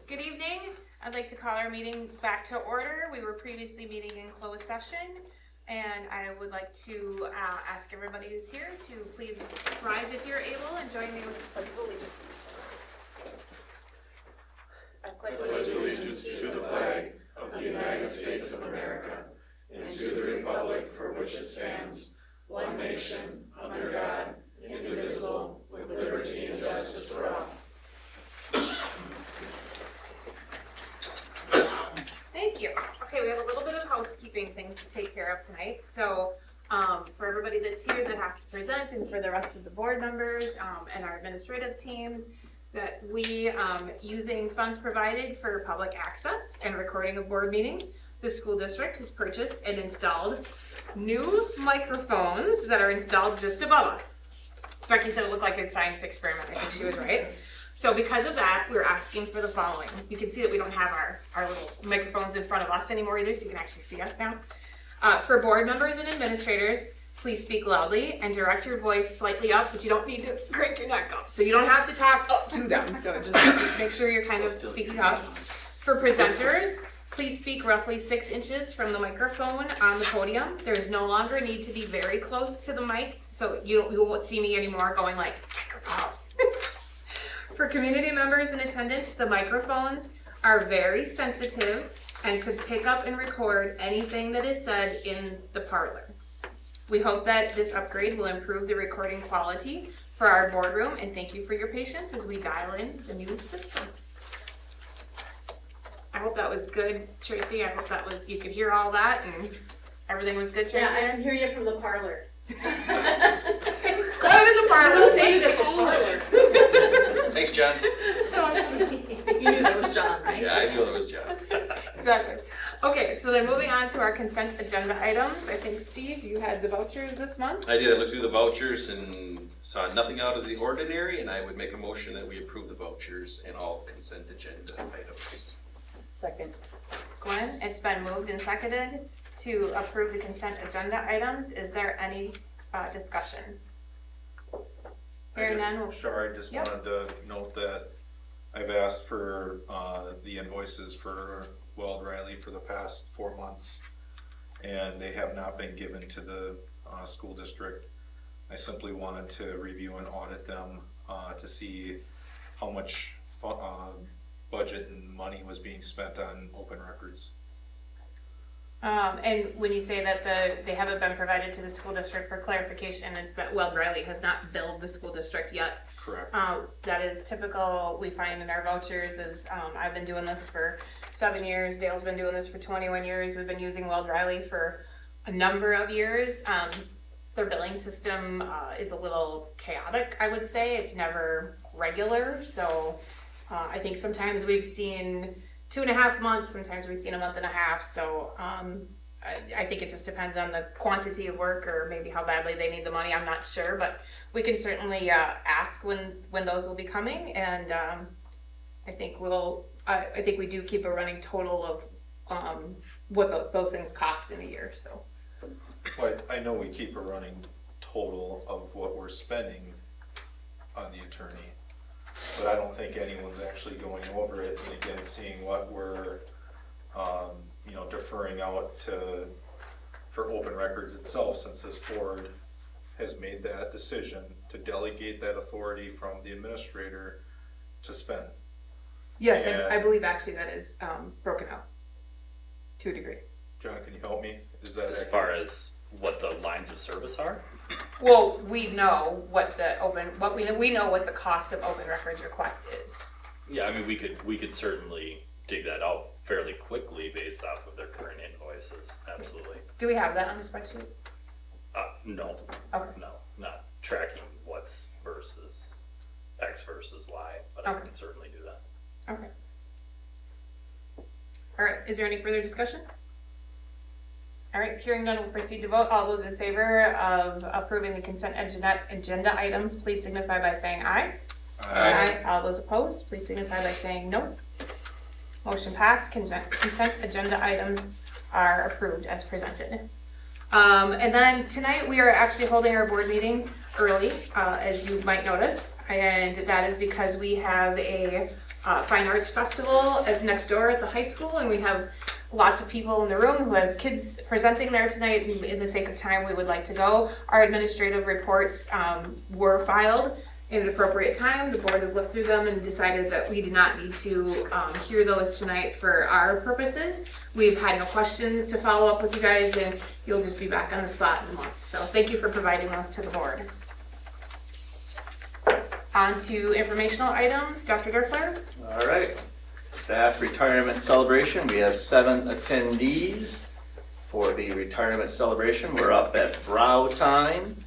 Good evening. I'd like to call our meeting back to order. We were previously meeting in closed session, and I would like to ask everybody who's here to please rise if you're able and join me with the Pledge of Allegiance. I pledge allegiance to the flag of the United States of America and to the republic for which it stands, one nation, under God, indivisible, with liberty and justice for all. Thank you. Okay, we have a little bit of housekeeping things to take care of tonight. So for everybody that's here that has to present, and for the rest of the board members and our administrative teams, that we, using funds provided for public access and recording of board meetings, the school district has purchased and installed new microphones that are installed just above us. Becky said it looked like a science experiment. I think she was right. So because of that, we're asking for the following. You can see that we don't have our little microphones in front of us anymore either, so you can actually see us now. For board members and administrators, please speak loudly and direct your voice slightly up, but you don't need to crank your neck up. So you don't have to talk up to them. So just make sure you're kind of speaking up. For presenters, please speak roughly 6 inches from the microphone on the podium. There's no longer need to be very close to the mic, so you won't see me anymore going like, For community members in attendance, the microphones are very sensitive and could pick up and record anything that is said in the parlor. We hope that this upgrade will improve the recording quality for our boardroom, and thank you for your patience as we dial in the new system. I hope that was good, Tracy. I hope that was, you could hear all that and everything was good, Tracy. Yeah, I can hear you from the parlor. Go to the parlor. Stayed at the parlor. Thanks, John. You knew that was John, right? Yeah, I knew that was John. Exactly. Okay, so then moving on to our consent agenda items. I think, Steve, you had the vouchers this month? I did. I looked through the vouchers and saw nothing out of the ordinary, and I would make a motion that we approve the vouchers and all consent agenda items. Second. Gwen, it's been moved and seconded to approve the consent agenda items. Is there any discussion? Hearing none. Sure, I just wanted to note that I've asked for the invoices for Weld Riley for the past 4 months, and they have not been given to the school district. I simply wanted to review and audit them to see how much budget and money was being spent on open records. And when you say that they haven't been provided to the school district, for clarification, it's that Weld Riley has not billed the school district yet. Correct. That is typical. We find in our vouchers is, I've been doing this for 7 years. Dale's been doing this for 21 years. We've been using Weld Riley for a number of years. Their billing system is a little chaotic, I would say. It's never regular. So I think sometimes we've seen 2.5 months, sometimes we've seen a month and a half. So I think it just depends on the quantity of work or maybe how badly they need the money. I'm not sure, but we can certainly ask when those will be coming. And I think we do keep a running total of what those things cost in a year. So. But I know we keep a running total of what we're spending on the attorney, but I don't think anyone's actually going over it and again seeing what we're deferring out for open records itself, since this board has made that decision to delegate that authority from the administrator to spend. Yes, And I believe actually that is broken out to a degree. John, can you help me? Is that As accurate? far as what the lines of service are? Well, we know what we know what the cost of open records request is. Yeah, I mean, we could certainly dig that out fairly quickly based off of their current invoices. Absolutely. Do we have that on the spreadsheet? No. Okay. No, not tracking what's versus X versus Y, but I Okay. can certainly do that. Okay. All right. Is there any further discussion? All right. Hearing none, we'll proceed to vote. All those in favor of approving the consent agenda items, please signify by saying aye. Aye. All those opposed, please signify by saying no. Motion passed. Consent agenda items are approved as presented. And then tonight we are actually holding our board meeting early, as you might notice, and that is because we have a fine arts festival next door at the high school, and we have lots of people in the room who have kids presenting there tonight. And in the sake of time, we would like to go. Our administrative reports were filed in an appropriate time. The board has looked through them and decided that we do not need to hear those tonight for our purposes. We've had no questions to follow up with you guys, and you'll just be back on the spot in a month. So thank you for providing those to the board. On to informational items. Dr. Derfler? All right, staff retirement celebration. We have 7 attendees for the retirement celebration. We're up at brow time.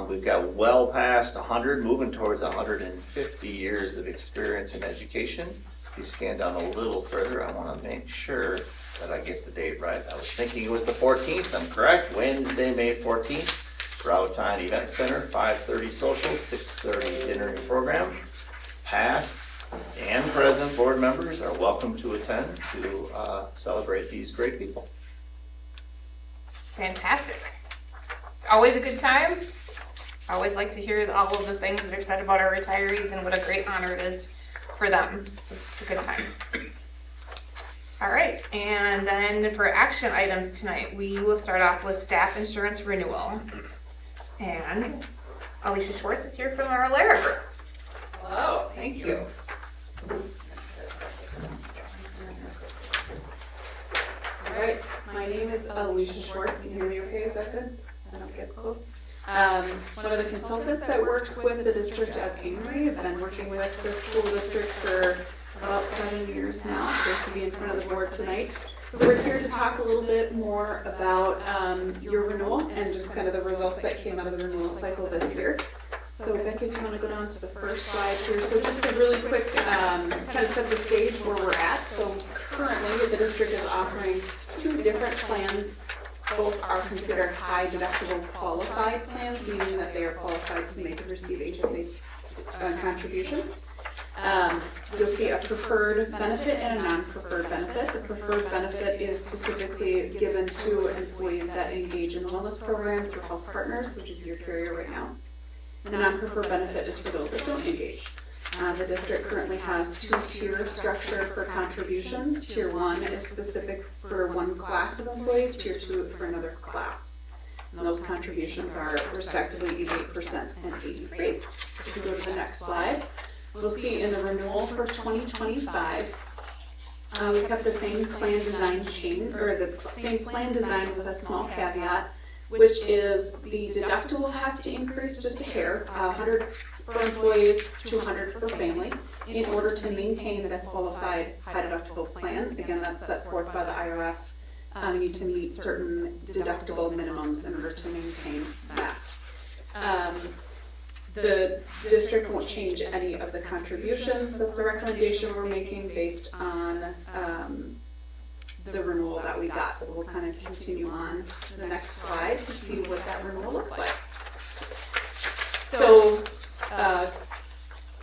We've got well past 100, moving towards 150 years of experience in education. If you scan down a little further, I want to make sure that I get the date right. I was thinking it was the 14th. I'm correct. Wednesday, May 14th. Browtown Event Center, 5:30 social, 6:30 dinner program. Past and present board members are welcome to attend to celebrate these great people. Fantastic. It's always a good time. I always like to hear all of the things that are said about our retirees and what a great honor it is for them. So it's a good time. All right, and then for action items tonight, we will start off with staff insurance renewal. And Alicia Schwartz is here from our Lara group. Hello, thank you. All right, my name is Alicia Schwartz. Can you hear me okay? Is that good? I don't get close. One of the consultants that works with the district at Amery. I've been working with the school district for about 7 years now. Great to be in front of the board tonight. So we're here to talk a little bit more about your renewal and just kind of the results that came out of the renewal cycle this year. So Becky, if you want to go down to the first slide here. So just a really quick kind of set the stage where we're at. So currently the district is offering 2 different plans. Both are considered high deductible qualified plans, meaning that they are qualified to receive HSA contributions. You'll see a preferred benefit and a non-preferred benefit. The preferred benefit is specifically given to employees that engage in the wellness program through Health Partners, which is your carrier right now. The non-preferred benefit is for those that don't engage. The district currently has 2-tier structure for contributions. Tier 1 is specific for one class of employees, Tier 2 for another class. And those contributions are respectively 88% and 83%. If you go to the next slide, we'll see in the renewal for 2025, we kept the same plan design same plan design with a small caveat, which is the deductible has to increase just a hair, 100 for employees, 200 for family, in order to maintain the qualified high deductible plan. Again, that's set forth by the IRS. You need to meet certain deductible minimums in order to maintain that. The district won't change any of the contributions. That's a recommendation we're making based on the renewal that we got. So we'll kind of continue on to the next slide to see what that renewal looks like. So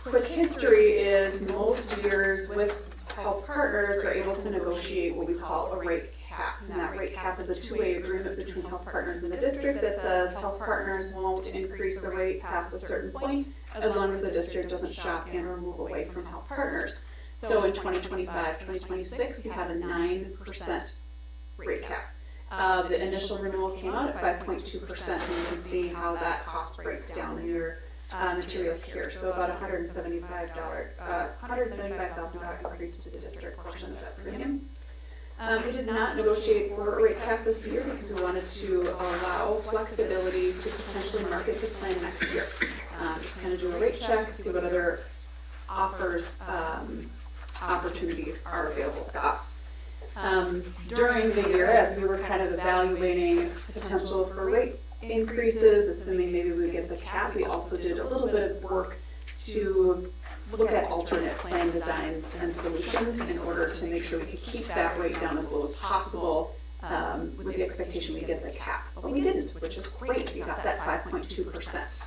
quick history is most years with Health Partners are able to negotiate what we call a rate cap. And that rate cap is a 2-way agreement between Health Partners and the district that says Health Partners won't increase the rate past a certain point as long as the district doesn't shop and or move away from Health Partners. So in 2025, 2026, we had a 9% rate cap. The initial renewal came out at 5.2%, and you can see how that cost breaks down in your materials here. So about $175,000 increase to the district portion of that premium. We did not negotiate for a rate cap this year because we wanted to allow flexibility to potentially market the plan next year. Just kind of do a rate check, see what other offers, opportunities are available to us. During the year, as we were kind of evaluating potential for rate increases, assuming maybe we get the cap, we also did a little bit of work to look at alternate plan designs and solutions in order to make sure we could keep that rate down as low as possible, with the expectation we get the cap. But we didn't, which is great. We got that 5.2%.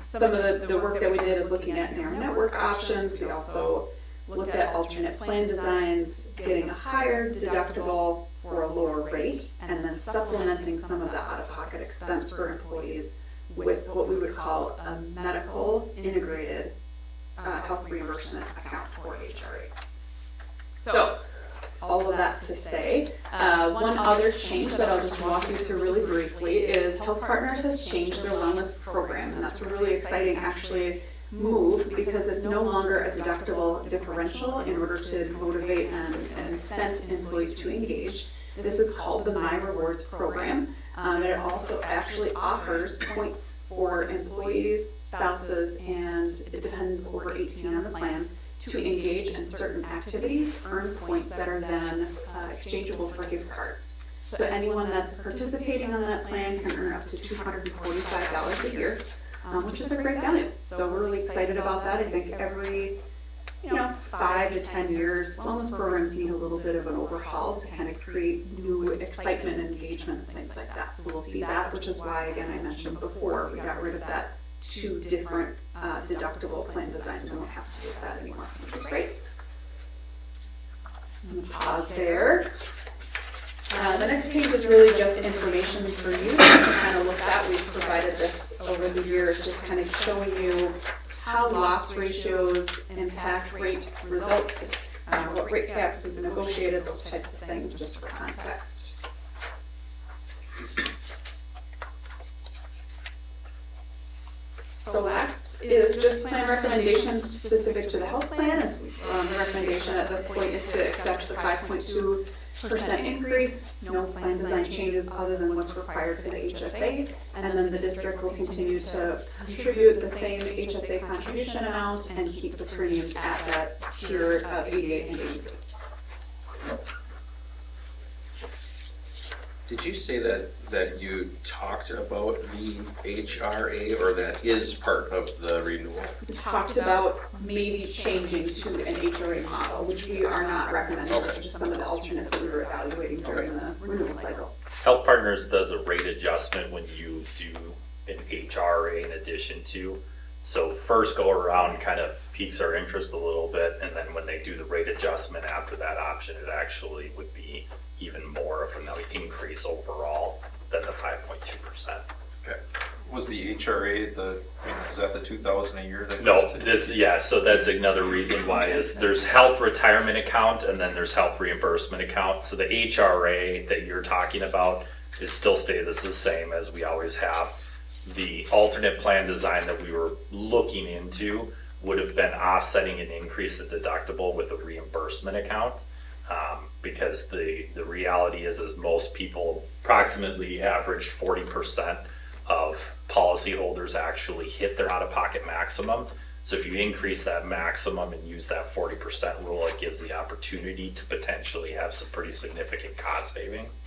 Some of the work that we did is looking at narrow network options. We also looked at alternate plan designs, getting a higher deductible for a lower rate, and then supplementing some of the out-of-pocket expense for employees with what we would call a medical integrated health reimbursement account, or HRA. So, all of that to say, one other change that I'll just walk you through really briefly is Health Partners has changed their wellness program, and that's a really exciting actually move because it's no longer a deductible differential in order to motivate and incent employees to engage. This is called the My Rewards program. And it also actually offers points for employees, spouses, and it depends over 18 on the plan, to engage in certain activities, earn points that are then exchangeable for gift cards. So anyone that's participating on that plan can earn up to $245 a year, which is a great value. So we're really excited about that. I think every 5 to 10 years, wellness programs need a little bit of an overhaul to kind of create new excitement, engagement, things like that. So we'll see that, which is why, again, I mentioned before, we got rid of that 2 different deductible plan designs. We won't have to do that anymore, which is great. I'm gonna pause there. The next page is really just information for you to kind of look at. We've provided this over the years, just kind of showing you how loss ratios impact rate results, what rate caps we've negotiated, those types of things, just for context. So last is just plan recommendations specific to the health plan. The recommendation at this point is to accept the 5.2% increase, no plan design changes other than what's required for the HSA, and then the district will continue to contribute the same HSA contribution amount and keep the premiums at that tier of 88 and 83. Did you say that you talked about the HRA, or that is part of the renewal? We talked about maybe changing to an HRA model, which we are not recommending. Those are just some of the alternates that we were evaluating during the renewal cycle. Health Partners does a rate adjustment when you do an HRA in addition to. So first go around kind of piques our interest a little bit, and then when they do the rate adjustment after that option, it actually would be even more of an increase overall than the 5.2%. Okay. Was the HRA is that the 2,000 a year? That No, goes to? so that's another reason why is there's health retirement account and then there's health reimbursement account. So the HRA that you're talking about is still stated as the same as we always have. The alternate plan design that we were looking into would have been offsetting an increase in deductible with a reimbursement account. Because the reality is most people, approximately average 40% of policyholders actually hit their out-of-pocket maximum. So if you increase that maximum and use that 40% rule, it gives the opportunity to potentially have some pretty significant cost savings.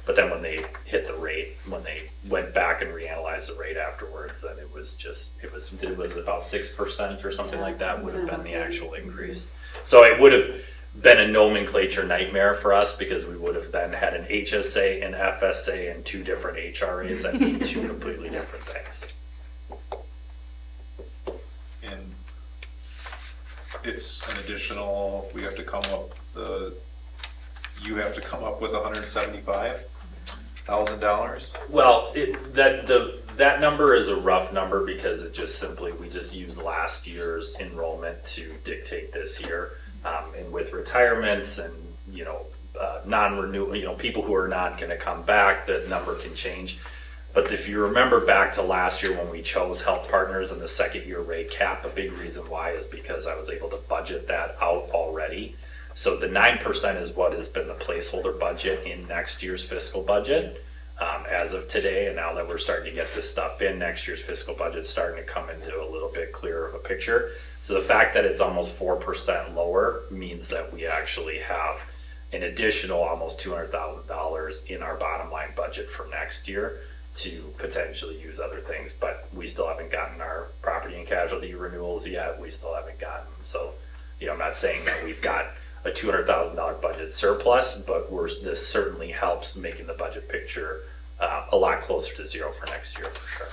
But then when they hit the rate, when they went back and reanalyzed the rate afterwards, then it was about 6% or something like that would have been the actual increase. So it would have been a nomenclature nightmare for us because we would have then had an HSA, an FSA, and 2 different HRAs that mean 2 completely different things. And it's an additional, you have to come up with $175,000? Well, that number is a rough number because we just used last year's enrollment to dictate this year. And with retirements and, non-renew, people who are not going to come back, that number can change. But if you remember back to last year when we chose Health Partners and the second year rate cap, a big reason why is because I was able to budget that out already. So the 9% is what has been the placeholder budget in next year's fiscal budget as of today. And now that we're starting to get this stuff in, next year's fiscal budget's starting to come into a little bit clearer of a picture. So the fact that it's almost 4% lower means that we actually have an additional almost $200,000 in our bottom line budget for next year to potentially use other things. But we still haven't gotten our property and casualty renewals yet. We still haven't gotten them. So, I'm not saying that we've got a $200,000 budget surplus, but this certainly helps making the budget picture a lot closer to zero for next year for sure.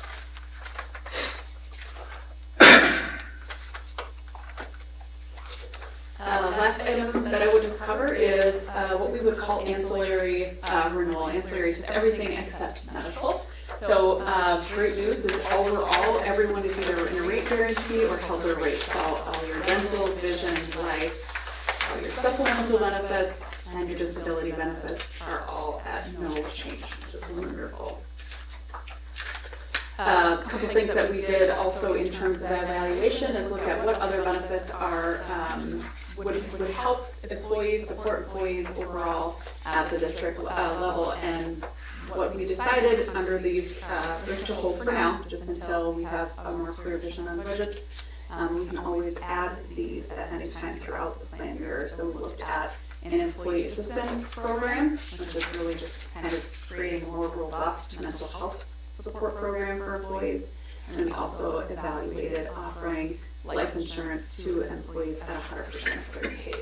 Last item that I would just cover is what we would call ancillary renewal. Ancillary is just everything except medical. So, great news is overall, everyone is either in a rate guarantee or held their rates. So all your dental, vision, life, all your supplemental benefits, and your disability benefits are all at no change, which is wonderful. A couple things that we did also in terms of evaluation is look at what other benefits are, would help employees, support employees overall at the district level. And what we decided under these, this to hold for now, just until we have a more clear vision on budgets. We can always add these at any time throughout the plan year. So we looked at an employee assistance program, which is really just kind of creating a more robust mental health support program for employees. And then we also evaluated offering life insurance to employees at 100% of their pay.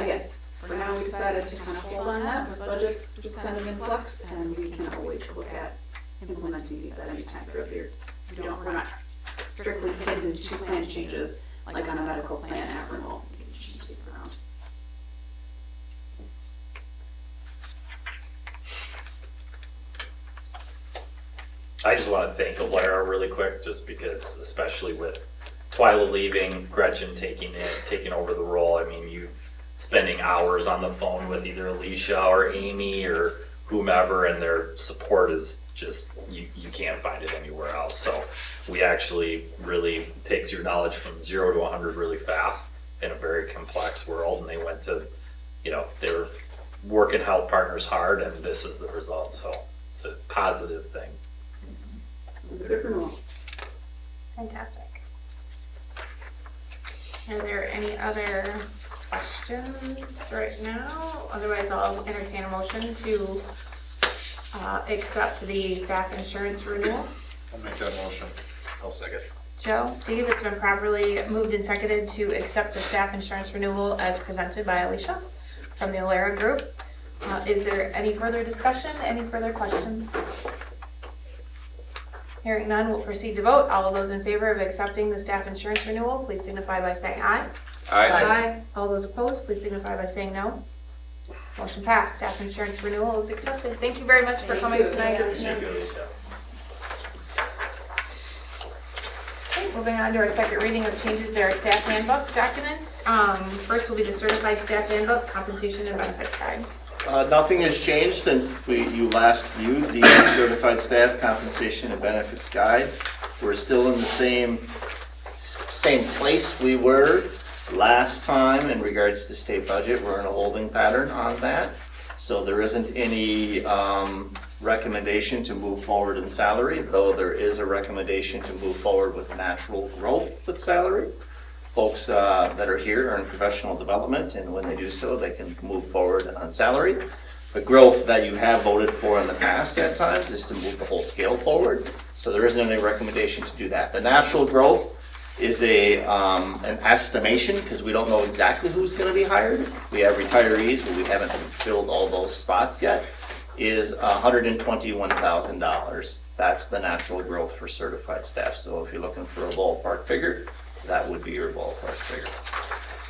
Again, for now, we decided to kind of hold on that with budgets just kind of in flux, and we can always look at implementing these at any time throughout the year. We're not strictly hidden to plan changes like on a medical plan at renewal. We can change these around. I just want to thank Alara really quick, just because, especially with Twyla leaving, Gretchen taking over the role. I mean, you spending hours on the phone with either Alicia or Amy or whomever, and their support is just, you can't find it anywhere else. So we actually really takes your knowledge from 0 to 100 really fast in a very complex world. And they went to, they were working Health Partners hard, and this is the result. So it's a positive thing. It was a good renewal. Fantastic. Are there any other questions right now? Otherwise, I'll entertain a motion to accept the staff insurance renewal. I'll make that motion. I'll second. Joe, Steve, it's been properly moved and seconded to accept the staff insurance renewal as presented by Alicia from the Alara Group. Is there any further discussion? Any further questions? Hearing none, we'll proceed to vote. All of those in favor of accepting the staff insurance renewal, please signify by saying aye. Aye. All those opposed, please signify by saying no. Motion passed. Staff insurance renewal is accepted. Thank you very much for coming tonight. Thank you, Alicia. Okay, moving on to our second reading of changes to our staff handbook documents. First will be the certified staff handbook, compensation and benefits guide. Nothing has changed since you last viewed the certified staff compensation and benefits guide. We're still in the same place we were last time in regards to state budget. We're in a holding pattern on that. So there isn't any recommendation to move forward in salary, though there is a recommendation to move forward with natural growth with salary. Folks that are here are in professional development, and when they do so, they can move forward on salary. The growth that you have voted for in the past at times is to move the whole scale forward, so there isn't any recommendation to do that. The natural growth is an estimation, because we don't know exactly who's going to be hired. We have retirees, but we haven't filled all those spots yet, is $121,000. That's the natural growth for certified staff. So if you're looking for a ballpark figure, that would be your ballpark figure.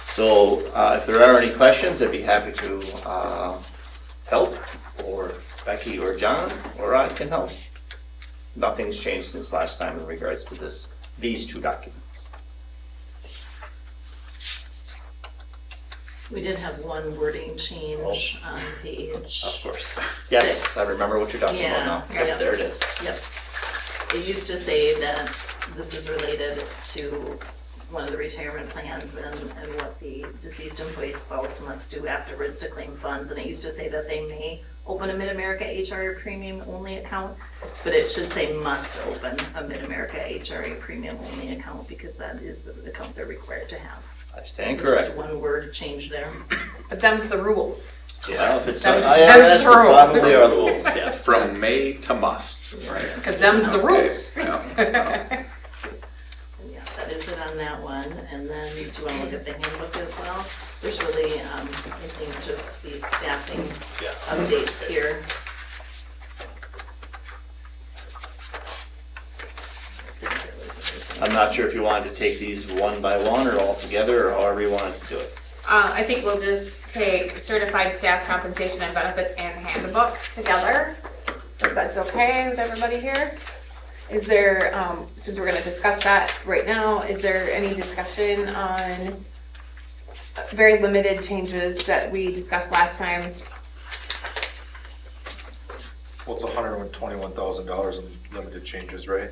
So if there are any questions, I'd be happy to help, or Becky or John or I can help. Nothing's changed since last time in regards to these two documents. We did have one wording change on page. Of course. Yes, 6. I remember what you're talking about now. Yeah. Yep, there it is. Yep. It used to say that this is related to one of the retirement plans and what the deceased employee's spouse must do afterwards to claim funds. And it used to say that they may open a Mid-America HRA premium only account, but it should say must open a Mid-America HRA premium only account, because that is the account they're required to have. I stand So corrected. just one word change there. But them's the rules. Yeah, if it's Them's- IRS, them's it the rules. probably are the rules, yes. From may to must, right? Because them's the rules. Yeah. Yeah, that is it on that one. And then do you want to look at the handbook as well? There's really, I think, just these staffing updates here. I'm not sure if you wanted to take these one by one or all together, or however you wanted to do it. I think we'll just take certified staff compensation and benefits and handbook together. if that's okay with everybody here. Is there, since we're gonna discuss that right now, is there any discussion on very limited changes that we discussed last time? Well, it's $121,000 in limited changes, right?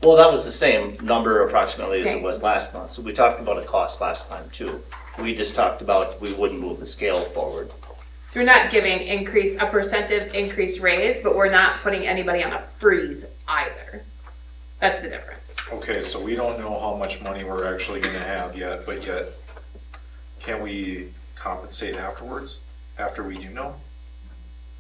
Well, that was the same number approximately as it Same. was last month, so we talked about a cost last time too. We just talked about we wouldn't move the scale forward. So we're not giving a percentage increase raise, but we're not putting anybody on a freeze either. That's the difference. Okay, so we don't know how much money we're actually gonna have yet, but yet, can we compensate afterwards, after we do know?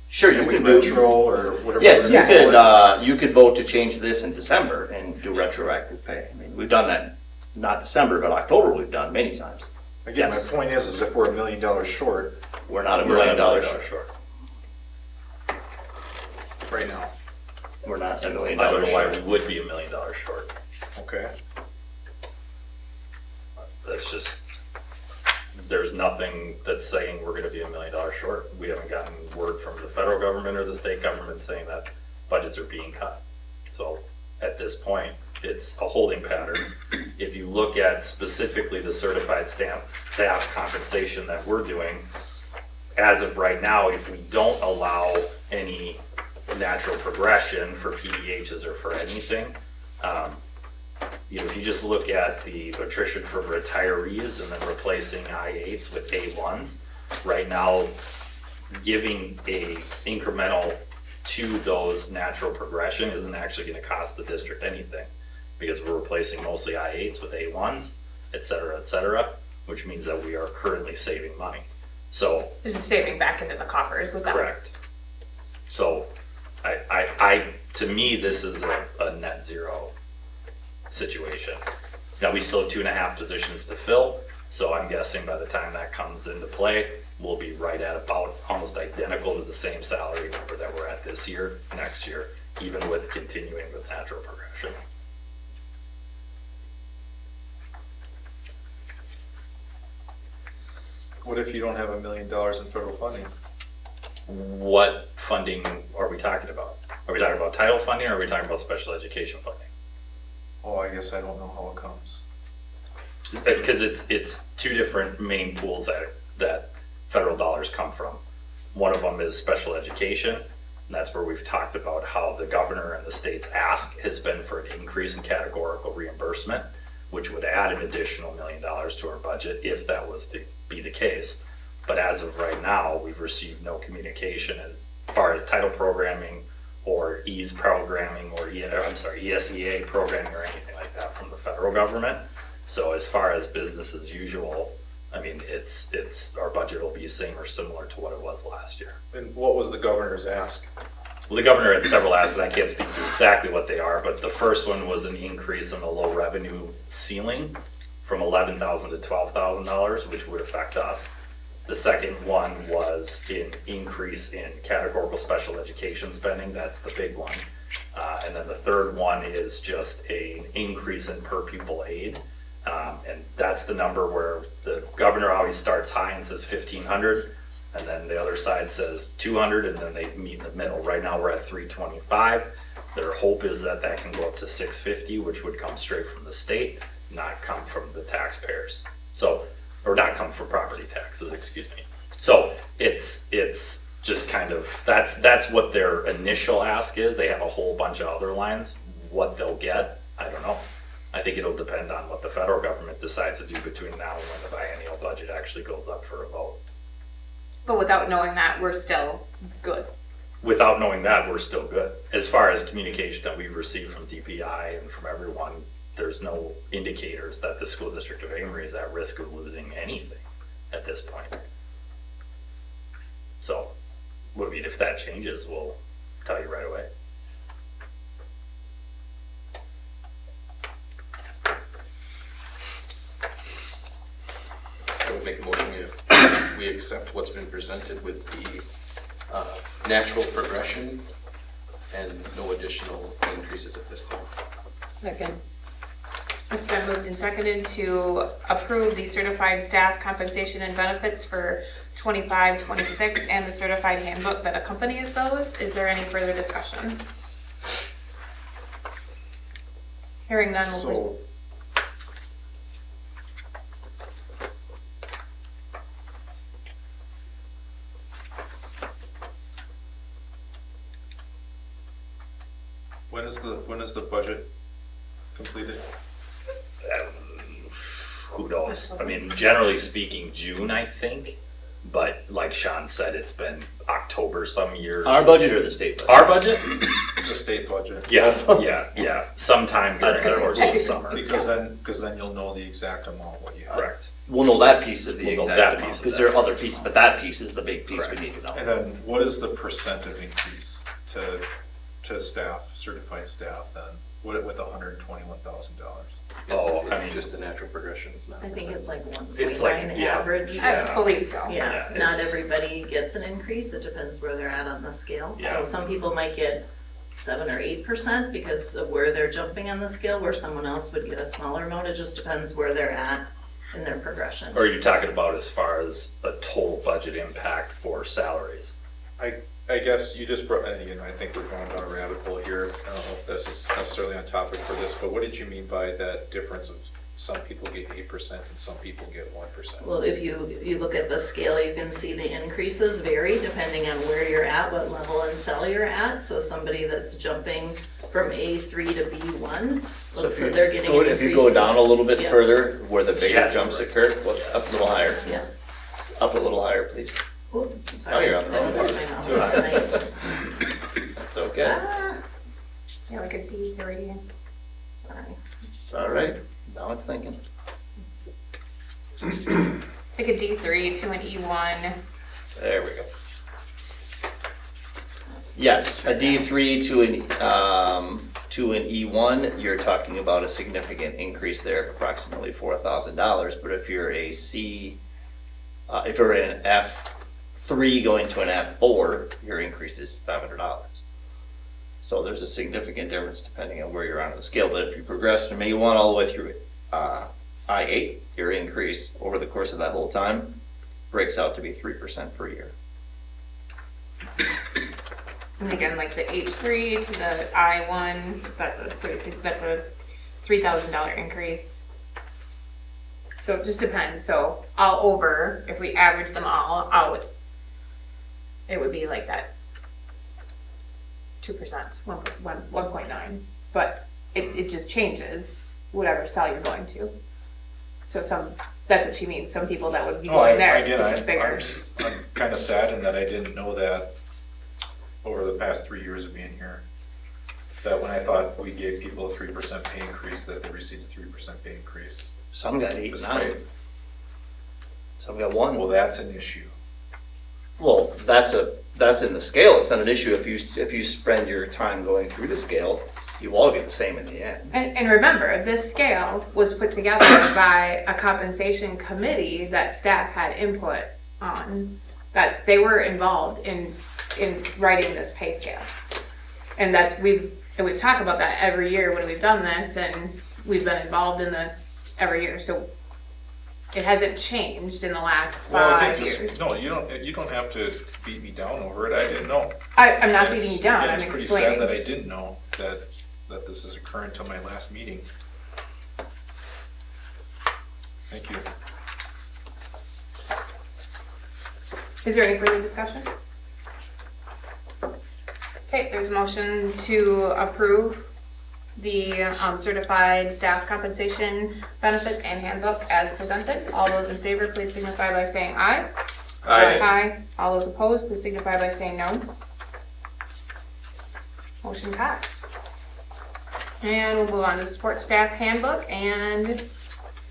Sure, you Can we can do. retro or whatever? Yes, we're gonna call it? you could vote to change this in December and do retroactive pay. I mean, we've done that, not December, but October we've done many times. Again, Yes. my point is if we're $1 million short We're not $1 We're million $1 million short. short. right now, We're not $1 million I don't know why short. we would be $1 million short. okay? That's just, there's nothing that's saying we're gonna be $1 million short. We haven't gotten word from the federal government or the state government saying that budgets are being cut. So at this point, it's a holding pattern. If you look at specifically the certified staff compensation that we're doing, as of right now, if we don't allow any natural progression for PDHs or for anything, you know, if you just look at the attrition for retirees and then replacing I-8s with A1s, right now, giving a incremental to those natural progression isn't actually gonna cost the district anything, because we're replacing mostly I-8s with A1s, et cetera, which means that we are currently saving money. So, This is saving back into the coffers with that. correct. So, to me, this is a net zero situation. Now, we still have 2.5 positions to fill, so I'm guessing by the time that comes into play, we'll be right at about almost identical to the same salary number that we're at this year, next year, even with continuing with natural progression. What if you don't have $1 million in federal funding? What funding are we talking about? Are we talking about title funding or are we talking about special education funding? Oh, I guess I don't know how it comes. Because it's two different main pools that federal dollars come from. One of them is special education, and that's where we've talked about how the governor and the state's ask has been for an increase in categorical reimbursement, which would add an additional $1 million to our budget if that was to be the case. But as of right now, we've received no communication as far as title programming or EASE programming or ESEA programming or anything like that from the federal government. So as far as business as usual, I mean, it's our budget will be same or similar to what it was last year. And what was the governor's ask? Well, the governor had several asks, and I can't speak to exactly what they are, but the first one was an increase in the low revenue ceiling from $11,000 to $12,000, which would affect us. The second one was an increase in categorical special education spending, that's the big one. And then the third one is just an increase in per pupil aid. And that's the number where the governor always starts high and says 1,500, and then the other side says 200, and then they meet in the middle. Right now we're at 325. Their hope is that that can go up to 650, which would come straight from the state, not come from the taxpayers. So, or not come from property taxes, excuse me. So it's just kind of, that's what their initial ask is. They have a whole bunch of other lines. What they'll get, I don't know. I think it'll depend on what the federal government decides to do between now and when the biennial budget actually goes up for a vote. But without knowing that, we're still good. Without knowing that, we're still good. As far as communication that we've received from DPI and from everyone, there's no indicators that the school district of Amery is at risk of losing anything at this point. So, I mean, if that changes, we'll tell you right away. I would make a motion, we accept what's been presented with the natural progression and no additional increases at this time. Second. It's been moved and seconded to approve the certified staff compensation and benefits for 25-26 and the certified handbook that accompanies those. Is there any further discussion? Hearing none, we'll proceed. So, when is the budget completed? Who knows? I mean, generally speaking, June, I think. But like Sean said, it's been October some years. Our budget or the state budget? Our budget? The state budget. Yeah. Sometime during the course of the summer. Because then you'll know the exact amount what you have. Correct. We'll know that piece of the We'll know exact that amount, piece of because that. there are other pieces, but that piece is the big piece we Correct. need to know. And then what is the percent of increase to staff, certified staff then, with $121,000? Oh, I It's mean- just the natural progression, it's not. I think it's like It's 1.9 like, yeah. average. I believe so. Yeah, Yeah, not it's- everybody gets an increase, it depends where they're at on the scale. Yeah. So some people might get 7 or 8% because of where they're jumping on the scale, where someone else would get a smaller amount, it just depends where they're at in their progression. Or are you talking about as far as a total budget impact for salaries? I guess you just brought, and again, I think we're going down a rabbit hole here. I don't know if this is necessarily on topic for this, but what did you mean by that difference of some people get 8% and some people get 1%? Well, if you look at the scale, you can see the increases vary depending on where you're at, what level in cell you're at. So somebody that's jumping from A3 to B1, So looks if like you they're getting go, an if you increase go of- down a little bit Yeah. further, where the bigger Yeah. jumps occur, go up a little higher. Yeah. Up a little higher, please. Oh, Oh, you're on the wrong part. Tonight. That's okay. Ah, Yeah, like a D3. sorry. It's all right. Now it's thinking. Like a D3 to an E1. There we go. Yes, a D3 to an E1, you're talking about a significant increase there of approximately $4,000. But if you're a C, if you're an F3 going to an F4, your increase is $500. So there's a significant difference depending on where you're on the scale. But if you progress from A1 all the way through I8, your increase over the course of that whole time breaks out to be 3% per year. And again, like the H3 to the I1, that's a $3,000 increase. So it just depends. So all over, if we average them all out, it would be like that 2%, 1.9. But it just changes whatever cell you're going to. So that's what she means. Some people that would be going there, it's bigger. I'm kind of saddened that I didn't know that over the past 3 years of being here. That when I thought we gave people a 3% pay increase, that they received a 3% pay increase. Some got 8, 9. Despite- Some got 1. Well, that's an issue. Well, that's in the scale. It's not an issue if you spend your time going through the scale. You all get the same in the end. And remember, this scale was put together by a compensation committee that staff had input on. They were involved in writing this pay scale. And we've talked about that every year when we've done this, and we've been involved in this every year. So it hasn't changed in the last 5 years. No, you don't have to beat me down over it. I didn't know. I'm not It's- beating you down, again, I'm it's pretty sad that explaining. I didn't know that this is occurring until my last meeting. Thank you. Is there any further discussion? Okay, there's a motion to approve the certified staff compensation benefits and handbook as presented. All those in favor, please signify by saying aye. Aye. All those opposed, please signify by saying no. Motion passed. And we'll move on to the support staff handbook and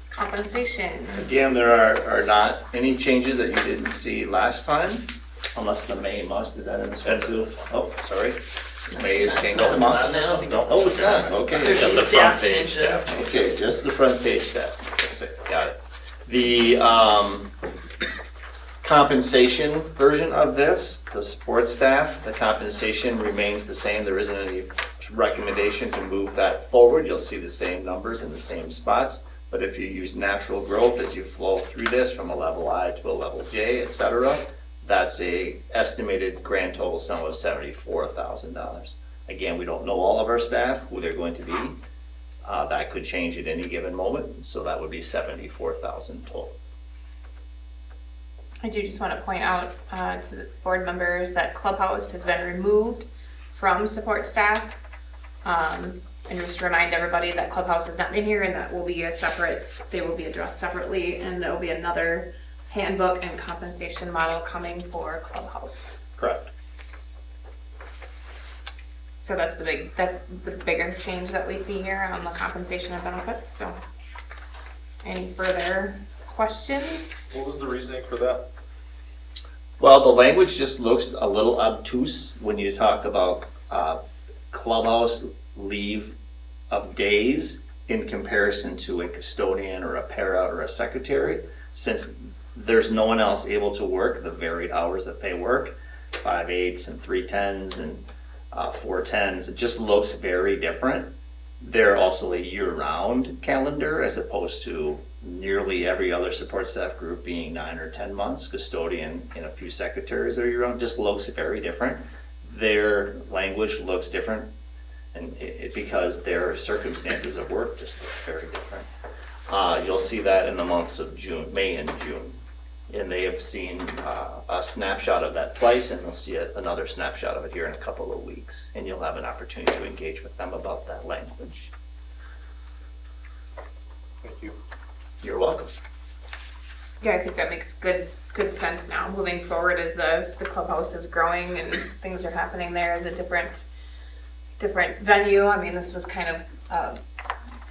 compensation. Again, there are not any changes that you didn't see last time, unless the May must. Is that in this one too? Oh, sorry. May is changed to must. Oh, it's not. Okay. There's Just some the front staff page changes. stuff. Okay, just the front page stuff. That's it, got it. The compensation version of this, the support staff, the compensation remains the same. There isn't any recommendation to move that forward. You'll see the same numbers in the same spots. But if you use natural growth as you flow through this from a level I to a level J, et cetera, that's a estimated grand total sum of $74,000. Again, we don't know all of our staff, who they're going to be. That could change at any given moment, so that would be 74,000 total. I do just want to point out to the board members that Clubhouse has been removed from support staff. And just remind everybody that Clubhouse is not in here and that will be they will be addressed separately, and there will be another handbook and compensation model coming for Clubhouse. Correct. So that's the bigger change that we see here on the compensation and benefits, so. Any further questions? What was the reasoning for that? Well, the language just looks a little obtuse when you talk about clubhouse leave of days in comparison to a custodian or a para or a secretary, since there's no one else able to work the varied hours that they work, 5/8s and 3/10s and 4/10s. It just looks very different. They're also a year-round calendar as opposed to nearly every other support staff group being 9 or 10 months. Custodian and a few secretaries are year-round. Just looks very different. Their language looks different, and because their circumstances of work just looks very different. You'll see that in the months of May and June. And they have seen a snapshot of that twice, and they'll see another snapshot of it here in a couple of weeks. And you'll have an opportunity to engage with them about that language. Thank you. You're welcome. Yeah, I think that makes good sense now, moving forward as the clubhouse is growing and things are happening there as a different venue. I mean, this was kind of a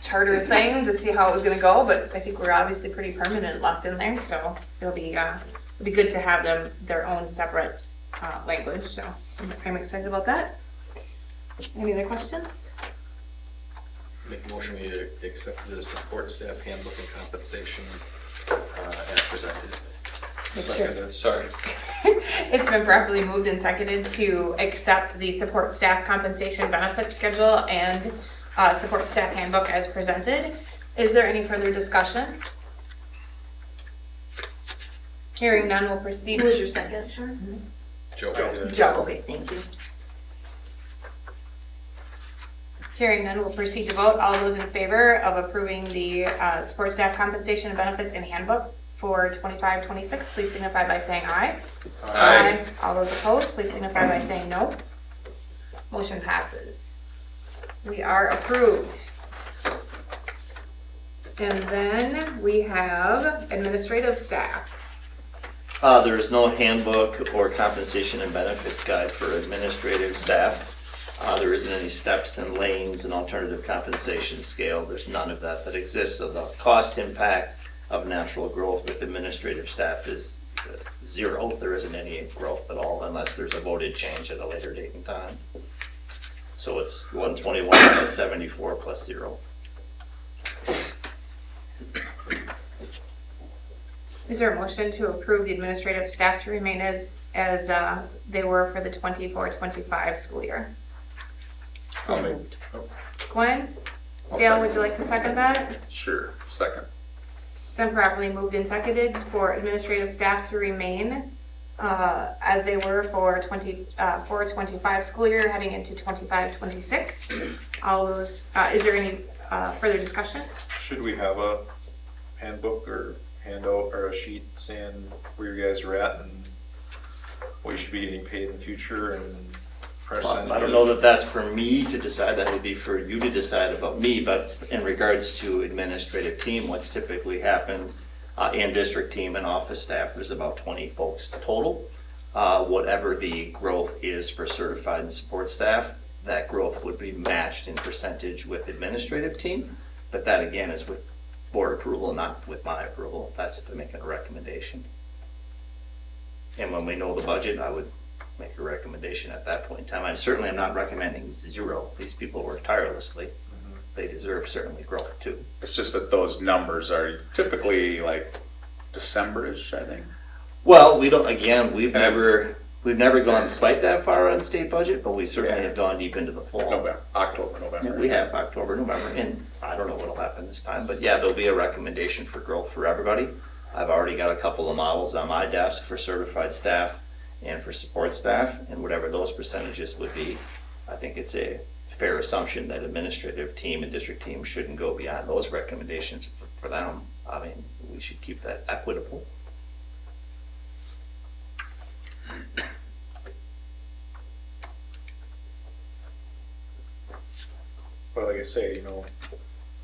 charter thing to see how it was gonna go, but I think we're obviously pretty permanent locked in there, so it'll be good to have them their own separate language, so I'm excited about that. Any other questions? Make a motion, we accept the support staff handbook and compensation as presented. Seconded. Sorry. It's been properly moved and seconded to accept the support staff compensation benefits schedule and support staff handbook as presented. Is there any further discussion? Hearing none, we'll proceed. Who was your second, sure? Joe. Joe. Okay, thank you. Hearing none, we'll proceed to vote. All those in favor of approving the support staff compensation and benefits in handbook for 25-26, please signify by saying aye. Aye. All those opposed, please signify by saying no. Motion passes. We are approved. And then we have administrative staff. There is no handbook or compensation and benefits guide for administrative staff. There isn't any steps and lanes and alternative compensation scale. There's none of that exists. So the cost impact of natural growth with administrative staff is zero. There isn't any growth at all unless there's a voted change at a later date and time. So it's 121 plus 74 plus 0. Is there a motion to approve the administrative staff to remain as they were for the 24-25 school year? I'll make- Gwen? I'll Dale, second. would you like to second that? Sure, second. It's been properly moved and seconded for administrative staff to remain as they were for 24-25 school year heading into 25-26. All those, is there any further discussion? Should we have a handbook or handout or a sheet saying where you guys are at and what you should be getting paid in the future and percentages? I don't know that that's for me to decide. That would be for you to decide about me. But in regards to administrative team, what's typically happened in district team and office staff, there's about 20 folks total. Whatever the growth is for certified and support staff, that growth would be matched in percentage with administrative team. But that again is with board approval, not with my approval. That's if I'm making a recommendation. And when we know the budget, I would make a recommendation at that point in time. I'm not recommending 0. These people work tirelessly. They deserve certainly growth too. It's just that those numbers are typically like December-ish, I think. Well, we don't, again, we've never We've never gone quite that far on state budget, but we certainly have gone deep into the fall. October, Yeah, November. we have October, November, and I don't know what'll happen this time, but yeah, there'll be a recommendation for growth for everybody. I've already got a couple of models on my desk for certified staff and for support staff, and whatever those percentages would be, I think it's a fair assumption that administrative team and district team shouldn't go beyond those recommendations for them. I mean, we should keep that equitable. But like I say, you know,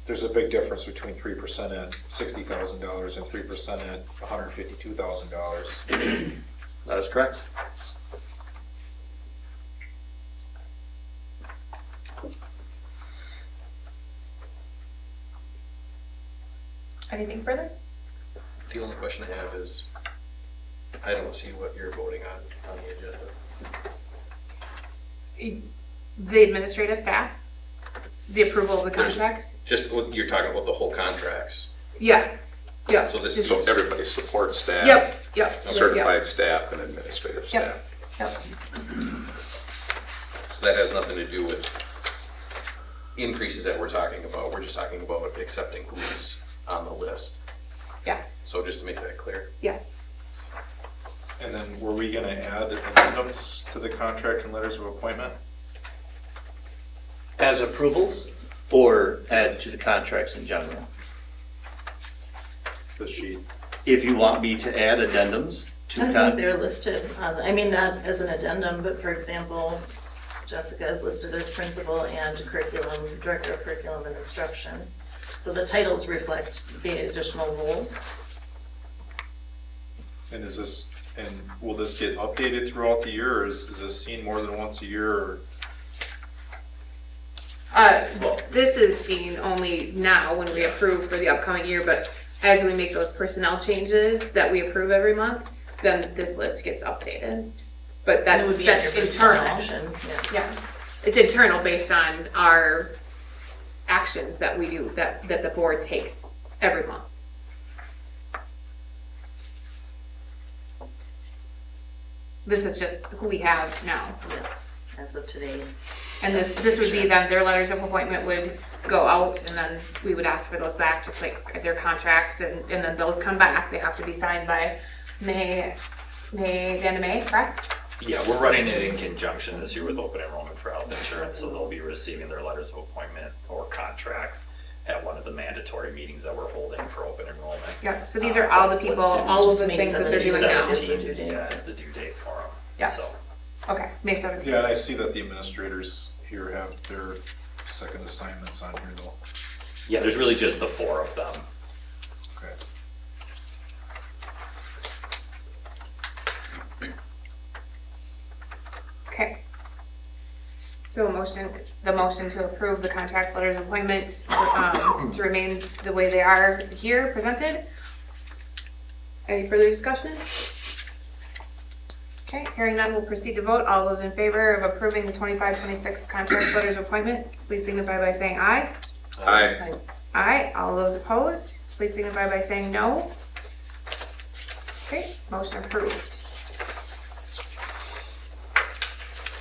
there's a big difference between 3% at $60,000 and 3% at $152,000. That is correct. Anything further? The only question I have is, I don't see what you're voting on the agenda. The administrative staff, the approval of the There's- contracts. Just, you're talking about the whole contracts. Yeah, yeah. So this Just- So everybody support staff. Yep. Certified staff and administrative staff. Yep. So that has nothing to do with increases that we're talking about. We're just talking about accepting who's on the list. Yes. So just to make that clear. Yes. And then were we gonna add addendums to the contract and letters of appointment? As approvals or add to the contracts in general? The sheet. If you want me to add addendums to I think they're listed, I mean, not as an addendum, but for example, Jessica is listed as principal and director of curriculum and instruction. So the titles reflect the additional roles. And will this get updated throughout the year, or is this seen more than once a year, or? This is seen only now when we approve for the upcoming year, but as we make those personnel changes that we approve every month, then this list gets updated. But It that's would be under personnel internal. action, yeah. Yeah, it's internal based on our actions that we do, that the board takes every month. This is just who we have now. As of today. And this would be then, their letters of appointment would go out, and then we would ask for those back, just like their contracts, and then those come back. They have to be signed by the end of May, correct? Yeah, we're running it in conjunction this year with open enrollment for health insurance, so they'll be receiving their letters of appointment or contracts at one of the mandatory meetings that we're holding for open enrollment. Yeah, so these are all the people, all of the May things that they're doing 17th. now. Is the due 17, date. yeah, is the due date for them. Yeah. So, Okay, May 17th. Yeah, and I see that the administrators here have their second assignments on here though. yeah, there's really just the 4 of them. Okay. Okay. So the motion to approve the contracts, letters of appointment, to remain the way they are here presented. Any further discussion? Okay, hearing none, we'll proceed to vote. All those in favor of approving the 25-26 contracts, letters of appointment, please signify by saying aye. Aye. Aye. All those opposed, please signify by saying no. Okay, motion approved.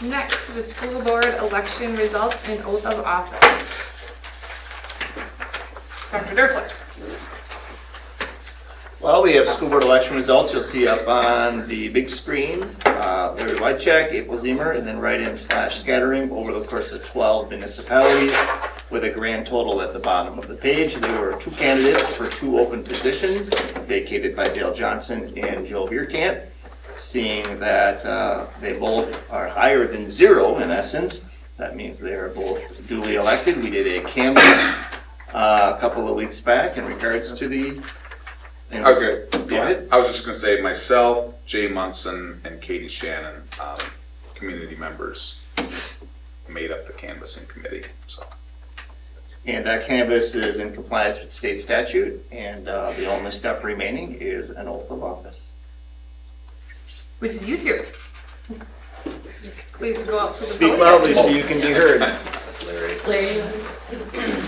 Next, the school board election results and oath of office. Dr. Durfler. Well, we have school board election results. You'll see up on the big screen. Larry Wycheck, April Zemer, and then write-in / scattering over the course of 12 municipalities with a grand total at the bottom of the page. There were 2 candidates for 2 open positions vacated by Dale Johnson and Joe Bierkamp. Seeing that they both are higher than 0 in essence, that means they are both duly elected. We did a canvass a couple of weeks back in regards to the. Okay. Go ahead. I was just gonna say myself, Jay Munson, and Katie Shannon, community members, made up the canvassing committee, so. And that canvas is in compliance with state statute, and the only step remaining is an oath of office. Which is you two. Please go up to the Speak podium. loudly so you can be heard. That's Larry. Larry,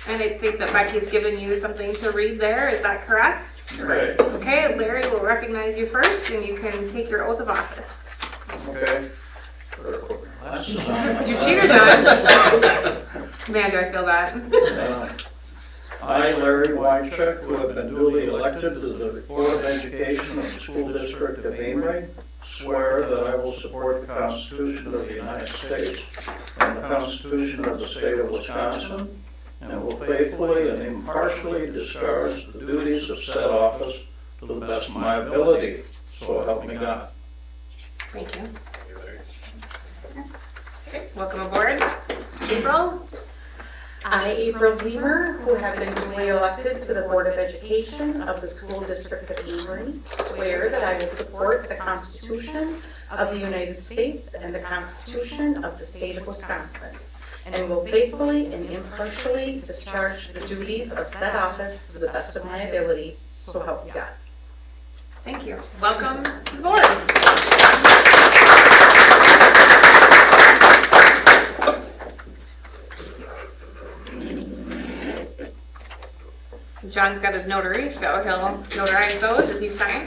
And I think that Becky's given you something to read there, is that correct? Right. Okay, Larry will recognize you first and you can take your oath of office. Okay. Put your cheaters on. Man, do I feel bad. I, Larry Weincheck, who have been duly elected to the Board of Education of the School District of Amery, swear that I will support the Constitution of the United States and the Constitution of the State of Wisconsin, and will faithfully and impartially discharge the duties of said office to the best of my ability, so help me God. Thank you. Okay, welcome aboard. April? I, April Zemer, who have been duly elected to the Board of Education of the School District of Amery, swear that I will support the Constitution of the United States and the Constitution of the State of Wisconsin, and will faithfully and impartially discharge the duties of said office to the best of my ability, so help me God. Thank you. Welcome to the board. John's got his notary, so he'll notarize those as you sign.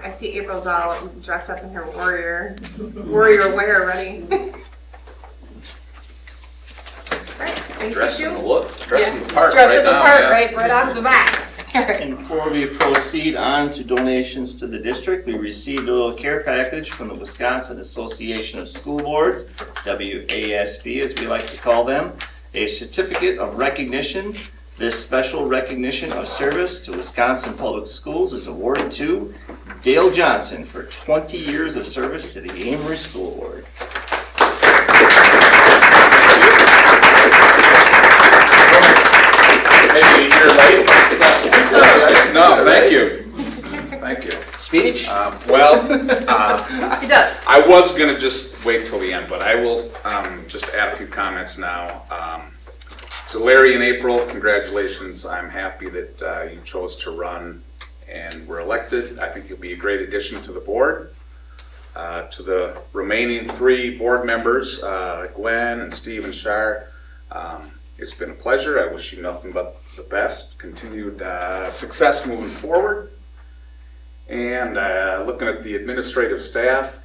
I see April's all dressed up in her warrior wear already. Alright, thanks Dressing you. the look, dressing Yeah. the part Dressing right the now. part yeah. right off the bat. And before we proceed on to donations to the district, we received a little care package from the Wisconsin Association of School Boards, WASB as we like to call them, a certificate of recognition. This special recognition of service to Wisconsin Public Schools is awarded to Dale Johnson for 20 years of service to the Amery School Board. Maybe a year late. No, thank you. Thank you. Speech? It does. I was gonna just wait till the end, but I will just add a few comments now. So Larry and April, congratulations. I'm happy that you chose to run and were elected. I think you'll be a great addition to the board. To the remaining 3 board members, Gwen and Steve and Shar, it's been a pleasure. I wish you nothing but the best, continued success moving forward. And looking at the administrative staff,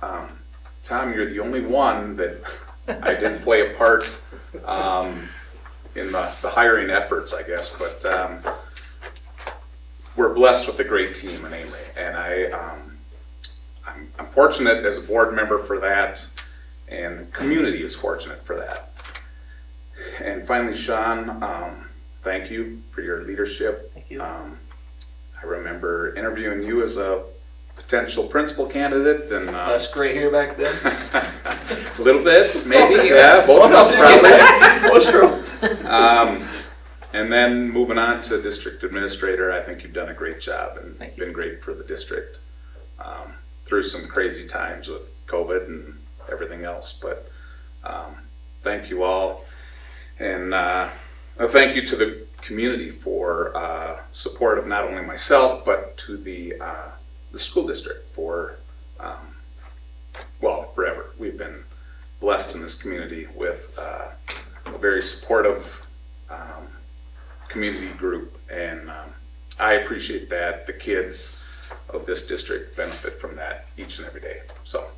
Tom, you're the only one that I didn't play a part in the hiring efforts, I guess. But we're blessed with a great team in Amery, and I'm fortunate as a board member for that, and the community is fortunate for that. And finally, Sean, thank you for your leadership. Thank you. I remember interviewing you as a potential principal candidate, and Less gray hair back then? a little bit, maybe. Both of you. Yeah, both of us probably. That's true. And then moving on to district administrator, I think you've done a great job and Thank you. been great for the district through some crazy times with COVID and everything else. But thank you all, and thank you to the community for support of not only myself but to the school district for forever. We've been blessed in this community with a very supportive community group, and I appreciate that. The kids of this district benefit from that each and every day. So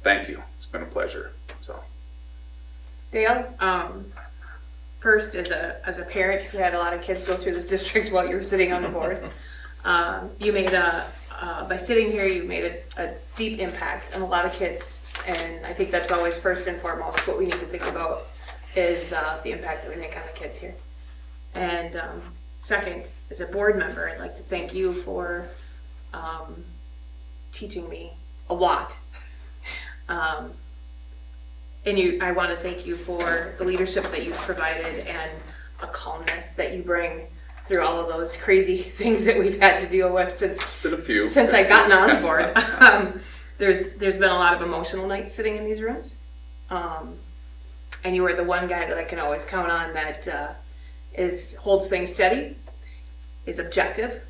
thank you. It's been a pleasure. So Dale, first as a parent who had a lot of kids go through this district while you were sitting on the board, you made by sitting here, you made a deep impact on a lot of kids, and I think that's always first and foremost what we need to think about is the impact that we make on the kids here. And second, as a board member, I'd like to thank you for teaching me a lot. And I want to thank you for the leadership that you've provided and a calmness that you bring through all of those crazy things that we've had to deal with since I've gotten on the board. There's been a lot of emotional nights sitting in these rooms. and you are the one guy that I can always count on that holds things steady, is objective,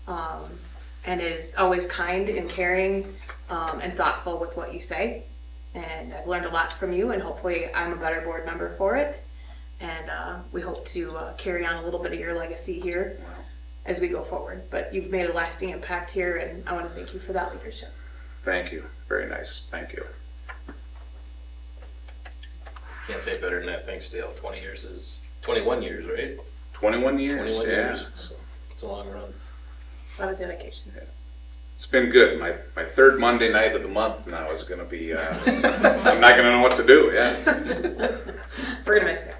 and is always kind and caring and thoughtful with what you say. And I've learned a lot from you, and hopefully I'm a better board member for it. And we hope to carry on a little bit of your legacy here as we go forward. But you've made a lasting impact here, and I want to thank you for that leadership. Thank you. Very nice. Thank you. Can't say it better than that. Thanks, Dale. 21 years, right? 21 years. 21 yeah. years. So it's a long run. A lot of dedication. It's been good. My third Monday night of the month now is going to be. I'm not going to know what to do. Yeah. We're gonna miss you.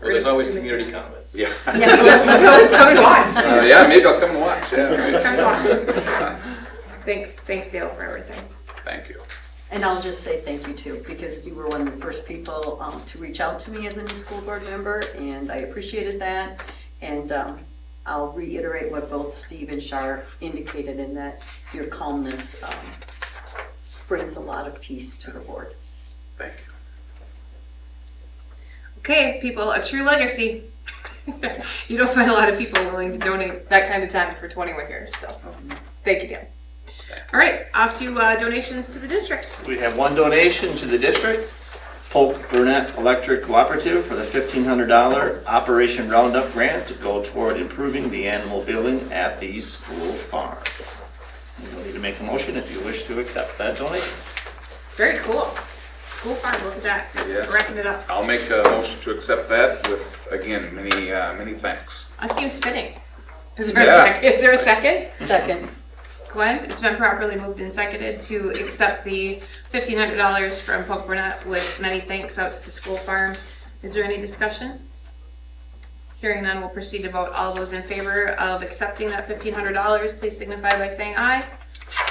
Well, there's always community comments. Yeah. Yeah, you can always come and watch. Yeah. Maybe I'll come and watch. Yeah. Right. Come and watch. Thanks, Dale, for everything. Thank you. And I'll just say thank you too, because you were one of the first people to reach out to me as a new school board member, and I appreciated that. And I'll reiterate what both Steve and Shar indicated, in that your calmness brings a lot of peace to the board. Thank you. Okay, people, a true legacy. You don't find a lot of people willing to donate that kind of time for 21 years, so thank you, Dale. All right, off to donations to the district. We have one donation to the district, Polk Burnett Electric Cooperative, for the $1,500 Operation Roundup grant to go toward improving the animal building at the school farm. You'll need to make a motion if you wish to accept that donation. Very cool. School farm, look at that. Yes. Wrapping it up. I'll make a motion to accept that with, again, many thanks. That seems fitting. Is there Yeah. a second? Is there a second? Second. Gwen, it's been properly moved and seconded to accept the $1,500 from Polk Burnett with many thanks out to the school farm. Is there any discussion? Hearing none, we'll proceed to vote. All those in favor of accepting that $1,500, please signify by saying aye.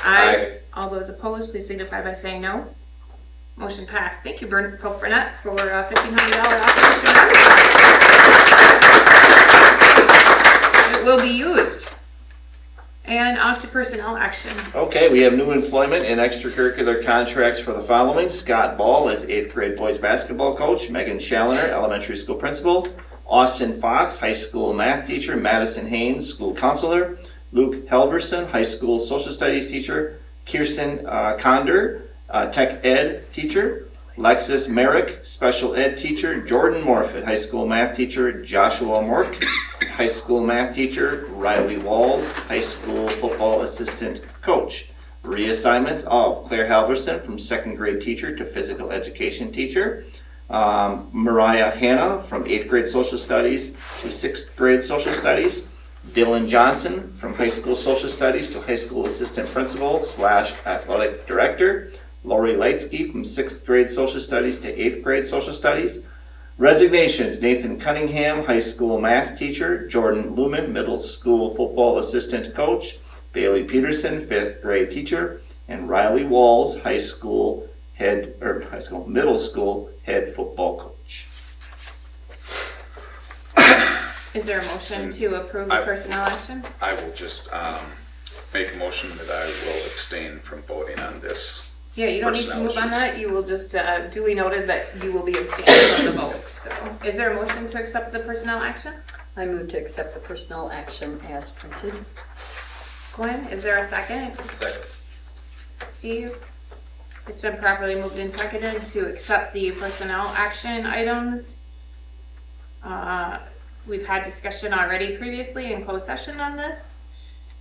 Aye. All those opposed, please signify by saying no. Motion passed. Thank you, Polk Burnett, for $1,500 operation. It will be used. And off to personnel action. Okay, we have new employment and extracurricular contracts for the following: Scott Ball as 8th grade boys basketball coach, Megan Challoner, elementary school principal, Austin Fox, high school math teacher, Madison Haynes, school counselor, Luke Helverson, high school social studies teacher, Kirsten Conder, tech ed teacher, Lexus Merrick, special ed teacher, Jordan Morfitt, high school math teacher, Joshua Mork, high school math teacher, Riley Walls, high school football assistant coach. Reassignments of Claire Halverson from 2nd grade teacher to physical education teacher. Mariah Hanna from 8th grade social studies to 6th grade social studies. Dylan Johnson from high school social studies to high school assistant principal / athletic director. Lori Lightsky from 6th grade social studies to 8th grade social studies. Resignations: Nathan Cunningham, high school math teacher, Jordan Lumen, middle school football assistant coach, Bailey Peterson, 5th grade teacher, and Riley Walls, middle school head football coach. Is there a motion to approve the personnel action? I will just make a motion that I will abstain from voting on this. Yeah, you don't need to Personnel move on issues. that. You will just duly noted that you will be abstaining from the vote. So, is there a motion to accept the personnel action? I move to accept the personnel action as printed. Gwen, is there a second? Second. Steve? It's been properly moved and seconded to accept the personnel action items. We've had discussion already previously in closed session on this.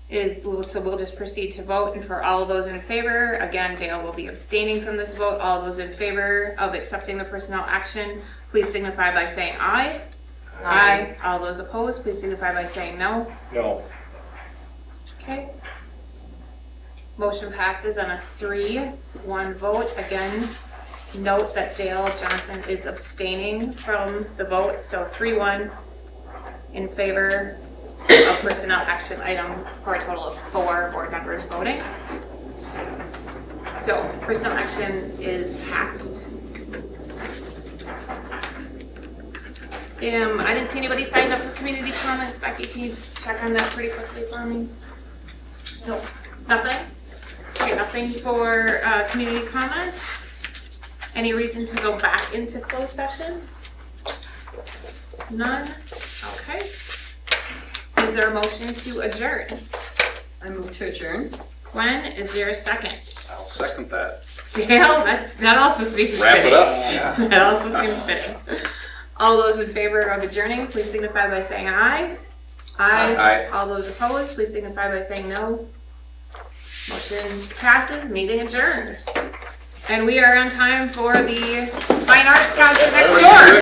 So we'll just proceed to vote, and for all of those in favor, again, Dale will be abstaining from this vote. All those in favor of accepting the personnel action, please signify by saying aye. Aye. All those opposed, please signify by saying no. No. Okay. Motion passes on a 3-1 vote. Again, note that Dale Johnson is abstaining from the vote, so 3-1 in favor of personnel action item for a total of 4 board members voting. So personnel action is passed. I didn't see anybody signed up for community comments. Becky, can you check on that pretty quickly for me? No, nothing? Okay, nothing for community comments. Any reason to go back into closed session? None? Okay. Is there a motion to adjourn? I move to adjourn. Gwen, is there a second? I'll second that. Dale, that also seems Wrap it fitting. up. That also seems fitting. All those in favor of adjourning, please signify by saying aye. Aye. All those opposed, please signify by saying no. Motion passes, meeting adjourned. And we are on time for the Fine Arts Concert next door.